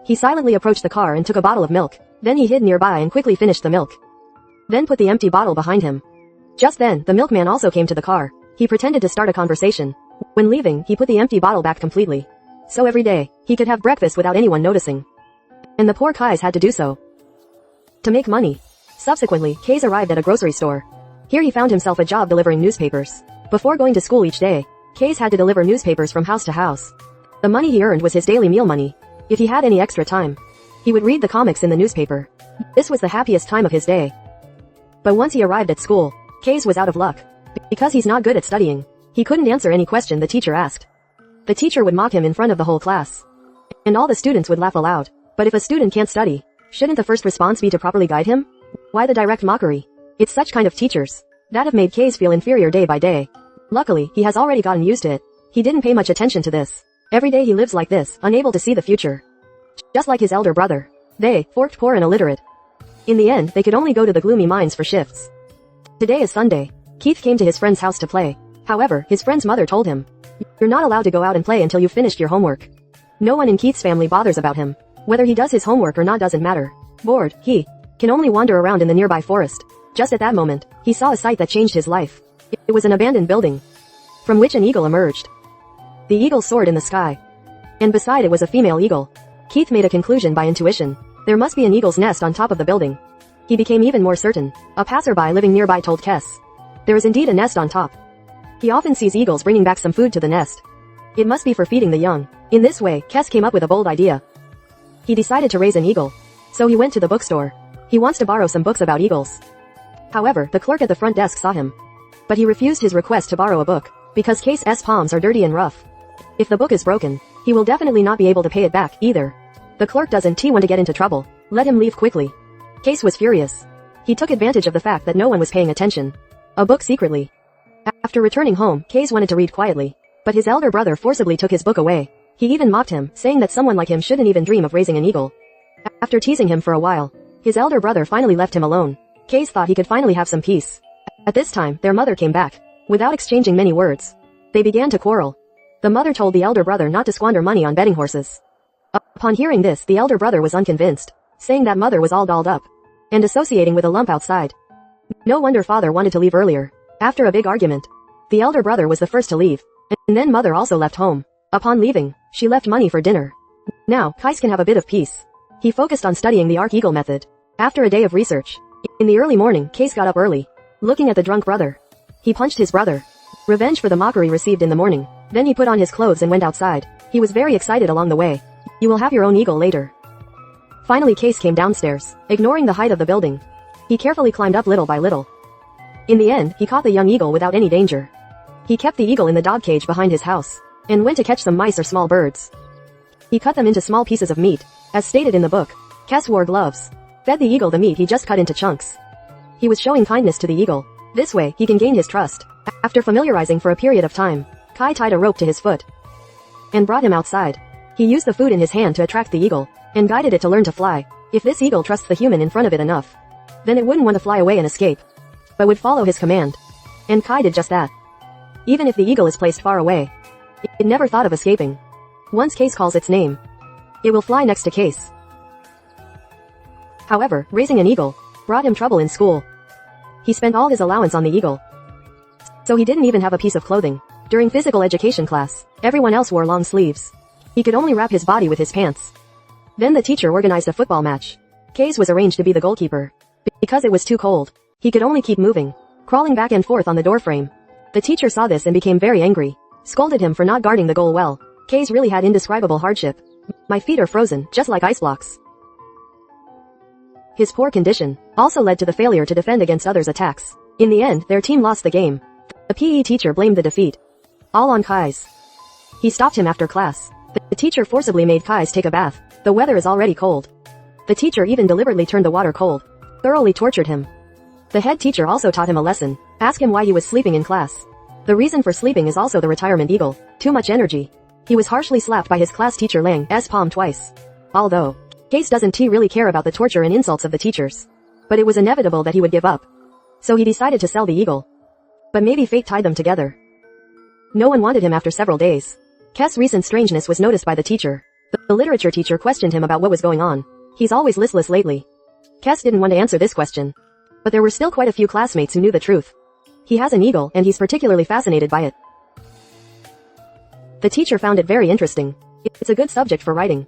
He silently approached the car and took a bottle of milk. Then he hid nearby and quickly finished the milk. Then put the empty bottle behind him. Just then, the milkman also came to the car. He pretended to start a conversation. When leaving, he put the empty bottle back completely. So every day, he could have breakfast without anyone noticing. And the poor Kais had to do so to make money. Subsequently, Kais arrived at a grocery store. Here he found himself a job delivering newspapers. Before going to school each day, Kais had to deliver newspapers from house to house. The money he earned was his daily meal money. If he had any extra time, he would read the comics in the newspaper. This was the happiest time of his day. But once he arrived at school, Kais was out of luck. Because he's not good at studying, he couldn't answer any question the teacher asked. The teacher would mock him in front of the whole class. And all the students would laugh aloud. But if a student can't study, shouldn't the first response be to properly guide him? Why the direct mockery? It's such kind of teachers that have made Kais feel inferior day by day. Luckily, he has already gotten used to it. He didn't pay much attention to this. Every day he lives like this, unable to see the future. Just like his elder brother. They, forked poor and illiterate. In the end, they could only go to the gloomy mines for shifts. Today is Sunday. Keith came to his friend's house to play. However, his friend's mother told him, "You're not allowed to go out and play until you've finished your homework." No one in Keith's family bothers about him. Whether he does his homework or not doesn't matter. Bored, he can only wander around in the nearby forest. Just at that moment, he saw a sight that changed his life. It was an abandoned building, from which an eagle emerged. The eagle soared in the sky, and beside it was a female eagle. Keith made a conclusion by intuition. There must be an eagle's nest on top of the building. He became even more certain. A passerby living nearby told Kes, "There is indeed a nest on top." He often sees eagles bringing back some food to the nest. It must be for feeding the young. In this way, Kes came up with a bold idea. He decided to raise an eagle. So he went to the bookstore. He wants to borrow some books about eagles. However, the clerk at the front desk saw him. But he refused his request to borrow a book, because Kase's palms are dirty and rough. If the book is broken, he will definitely not be able to pay it back, either. The clerk doesn't want to get into trouble. Let him leave quickly. Case was furious. He took advantage of the fact that no one was paying attention. A book secretly. After returning home, Case wanted to read quietly. But his elder brother forcibly took his book away. He even mocked him, saying that someone like him shouldn't even dream of raising an eagle. After teasing him for a while, his elder brother finally left him alone. Case thought he could finally have some peace. At this time, their mother came back. Without exchanging many words, they began to quarrel. The mother told the elder brother not to squander money on betting horses. Upon hearing this, the elder brother was unconvinced, saying that mother was all dolled up and associating with a lump outside. No wonder father wanted to leave earlier. After a big argument, the elder brother was the first to leave, and then mother also left home. Upon leaving, she left money for dinner. Now, Kais can have a bit of peace. He focused on studying the Arc-Eagle method. After a day of research, in the early morning, Case got up early. Looking at the drunk brother, he punched his brother. Revenge for the mockery received in the morning. Then he put on his clothes and went outside. He was very excited along the way. You will have your own eagle later. Finally, Case came downstairs, ignoring the height of the building. He carefully climbed up little by little. In the end, he caught the young eagle without any danger. He kept the eagle in the dog cage behind his house, and went to catch some mice or small birds. He cut them into small pieces of meat, as stated in the book. Kes wore gloves, fed the eagle the meat he just cut into chunks. He was showing kindness to the eagle. This way, he can gain his trust. After familiarizing for a period of time, Kai tied a rope to his foot and brought him outside. He used the food in his hand to attract the eagle, and guided it to learn to fly. If this eagle trusts the human in front of it enough, then it wouldn't want to fly away and escape, but would follow his command. And Kai did just that. Even if the eagle is placed far away, it never thought of escaping. Once Case calls its name, it will fly next to Case. However, raising an eagle brought him trouble in school. He spent all his allowance on the eagle, so he didn't even have a piece of clothing. During physical education class, everyone else wore long sleeves. He could only wrap his body with his pants. Then the teacher organized a football match. Case was arranged to be the goalkeeper. Because it was too cold, he could only keep moving, crawling back and forth on the doorframe. The teacher saw this and became very angry, scolded him for not guarding the goal well. Case really had indescribable hardship. My feet are frozen, just like ice blocks. His poor condition also led to the failure to defend against others' attacks. In the end, their team lost the game. The PE teacher blamed the defeat all on Kais. He stopped him after class. The teacher forcibly made Kais take a bath. The weather is already cold. The teacher even deliberately turned the water cold. Thoroughly tortured him. The head teacher also taught him a lesson. Ask him why he was sleeping in class. The reason for sleeping is also the retirement eagle. Too much energy. He was harshly slapped by his class teacher Lang S. Palm twice. Although, Case doesn't really care about the torture and insults of the teachers. But it was inevitable that he would give up. So he decided to sell the eagle. But maybe fate tied them together. No one wanted him after several days. Kes' recent strangeness was noticed by the teacher. The literature teacher questioned him about what was going on. He's always listless lately. Kes didn't want to answer this question. But there were still quite a few classmates who knew the truth. He has an eagle and he's particularly fascinated by it. The teacher found it very interesting. It's a good subject for writing.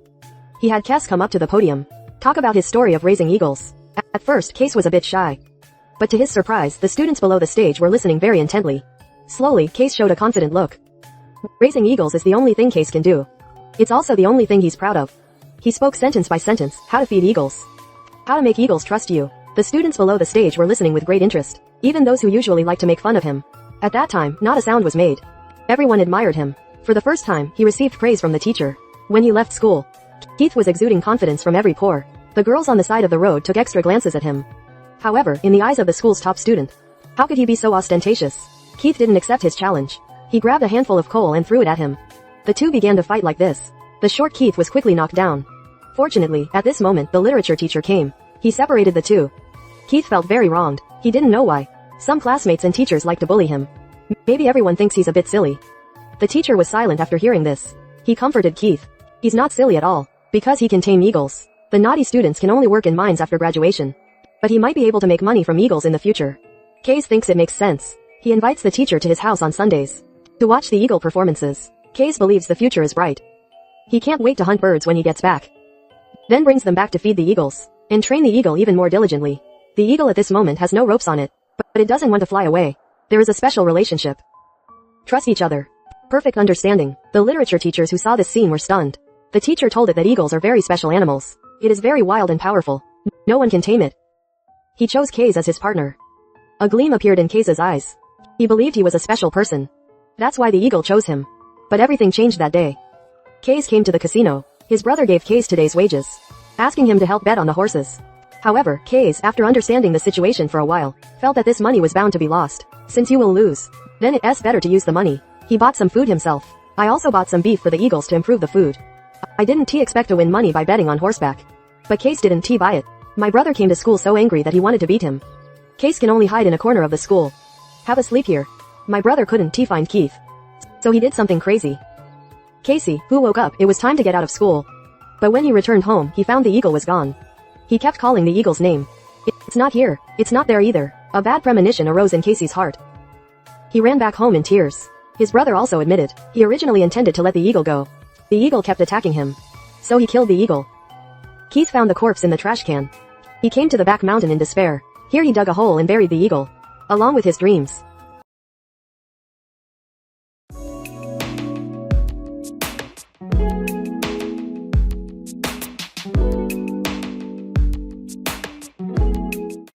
He had Kes come up to the podium, talk about his story of raising eagles. At first, Case was a bit shy. But to his surprise, the students below the stage were listening very intently. Slowly, Case showed a confident look. Raising eagles is the only thing Case can do. It's also the only thing he's proud of. He spoke sentence by sentence, how to feed eagles. How to make eagles trust you. The students below the stage were listening with great interest, even those who usually like to make fun of him. At that time, not a sound was made. Everyone admired him. For the first time, he received praise from the teacher. When he left school, Keith was exuding confidence from every pore. The girls on the side of the road took extra glances at him. However, in the eyes of the school's top student, how could he be so ostentatious? Keith didn't accept his challenge. He grabbed a handful of coal and threw it at him. The two began to fight like this. The short Keith was quickly knocked down. Fortunately, at this moment, the literature teacher came. He separated the two. Keith felt very wronged. He didn't know why. Some classmates and teachers like to bully him. Maybe everyone thinks he's a bit silly. The teacher was silent after hearing this. He comforted Keith. He's not silly at all. Because he can tame eagles. The naughty students can only work in mines after graduation. But he might be able to make money from eagles in the future. Case thinks it makes sense. He invites the teacher to his house on Sundays to watch the eagle performances. Case believes the future is bright. He can't wait to hunt birds when he gets back. Then brings them back to feed the eagles and train the eagle even more diligently. The eagle at this moment has no ropes on it, but it doesn't want to fly away. There is a special relationship. Trust each other. Perfect understanding. The literature teachers who saw this scene were stunned. The teacher told it that eagles are very special animals. It is very wild and powerful. No one can tame it. He chose Case as his partner. A gleam appeared in Case's eyes. He believed he was a special person. That's why the eagle chose him. But everything changed that day. Case came to the casino. His brother gave Case today's wages, asking him to help bet on the horses. However, Case, after understanding the situation for a while, felt that this money was bound to be lost. Since you will lose, then it's better to use the money. He bought some food himself. I also bought some beef for the eagles to improve the food. I didn't expect to win money by betting on horseback. But Case didn't buy it. My brother came to school so angry that he wanted to beat him. Case can only hide in a corner of the school. Have a sleep here. My brother couldn't find Keith. So he did something crazy. Casey, who woke up, it was time to get out of school. But when he returned home, he found the eagle was gone. He kept calling the eagle's name. It's not here. It's not there either. A bad premonition arose in Casey's heart. He ran back home in tears. His brother also admitted, he originally intended to let the eagle go. The eagle kept attacking him. So he killed the eagle. Keith found the corpse in the trash can. He came to the back mountain in despair. Here he dug a hole and buried the eagle, along with his dreams.